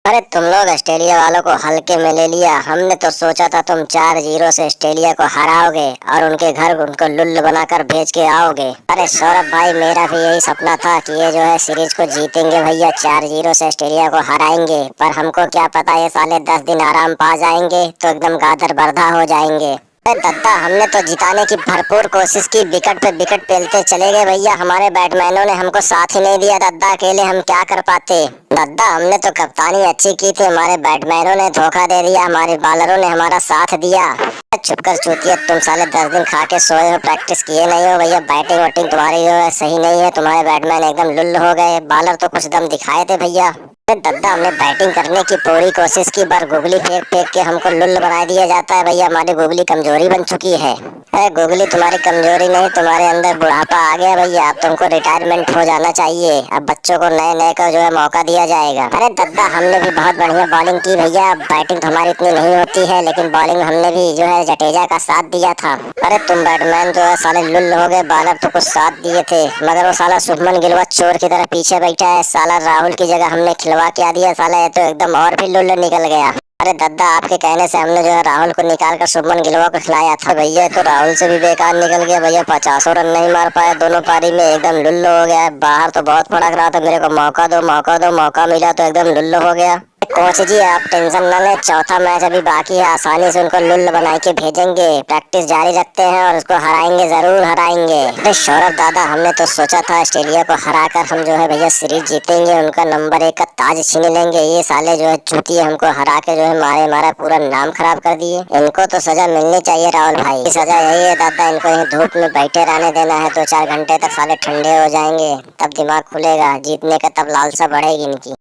अरे तुम लोग ऑस्ट्रेलिया वालों को हल्के में ले लिया। हमने तो सोचा था तुम 4-0 से ऑस्ट्रेलिया को हराओगे और उनके घर उनको लुल्ल बनाकर भेज के आओगे। अरे सौरभ भाई, मेरा भी यही सपना था कि ये जो है सीरीज को जीतेंगे भैया, 4-0 से ऑस्ट्रेलिया को हराएंगे। पर हमको क्या पता ये साले 10 दिन आराम पा जाएंगे तो एकदम गादर बर्दा हो जाएंगे। अरे दद्दा, हमने तो जिताने की भरपूर कोशिश की, विकेट पे विकेट पेलते चले गए भैया। हमारे बैट्समैनों ने हमको साथ ही नहीं दिया दद्दा, अकेले हम क्या कर पाते। दद्दा, हमने तो कप्तानी अच्छी की थी, हमारे बैट्समैनों ने धोखा दे दिया, हमारे बॉलरों ने हमारा साथ दिया। चुपकर चूतिया, तुम साले 10 दिन खा के सोए हो, प्रैक्टिस किए नहीं हो भैया। बैटिंग वैटिंग तुम्हारी जो है सही नहीं है, तुम्हारे बैट्समैन एकदम लुल्ल हो गए। बॉलर तो कुछ दम दिखाए थे भैया। दद्दा, हमने बैटिंग करने की पूरी कोशिश की, पर गुगली फेंक फेंक के हमको लुल्ल बना दिया जाता है भैया। हमारी गुगली कमजोरी बन चुकी है। अरे गुगली तुम्हारी कमजोरी नहीं, तुम्हारे अंदर बुढ़ापा आ गया भैया। अब तुमको रिटायरमेंट हो जाना चाहिए। अब बच्चों को नए नए का जो है मौका दिया जाएगा। अरे दद्दा, हमने भी बहुत बढ़िया बॉलिंग की भैया। बैटिंग तो हमारी इतनी नहीं होती है, लेकिन बॉलिंग हमने भी जो है जडेजा का साथ दिया था। अरे तुम बैट्समैन जो है साले लुल्ल हो गए, बॉलर तो कुछ साथ दिए थे, मगर वो साला शुभमन गिल चोर की तरह पीछे बैठा है। साला राहुल की जगह हमने खिलवा के आ दिया, साला ये तो एकदम और भी लुल्ल निकल गया। अरे दद्दा, आपके कहने से हमने जो है राहुल को निकाल कर शुभमन गिलवा को खिलाया था भैया, तो राहुल से भी बेकार निकल गया भैया। 50 रन नहीं मार पाया दोनों पारी में, एकदम लुल्ल हो गया। बाहर तो बहुत फड़क रहा था, मेरे को मौका दो मौका दो, मौका मिला तो एकदम लुल्ल हो गया। कोच जी, आप टेंशन न लें, चौथा मैच अभी बाकी है, आसानी से उनको लुल्ल बना के भेजेंगे। प्रैक्टिस जारी रखते हैं और उसको हराएंगे, जरूर हराएंगे। अरे सौरभ दादा, हमने तो सोचा था ऑस्ट्रेलिया को हराकर हम जो है भैया सीरीज जीतेंगे, उनका नंबर 1 का ताज छीन लेंगे। ये साले जो है चूतिए हमको हरा के जो है मारे हमारा पूरा नाम खराब कर दिए। इनको तो सजा मिलनी चाहिए राहुल भाई। सजा यही है दादा, इनको यही धूप में बैठे रहने देना है, 2-4 घंटे तक साले ठंडे हो जाएंगे, तब दिमाग खुलेगा जीतने का, तब लालसा बढ़ेगी इनकी।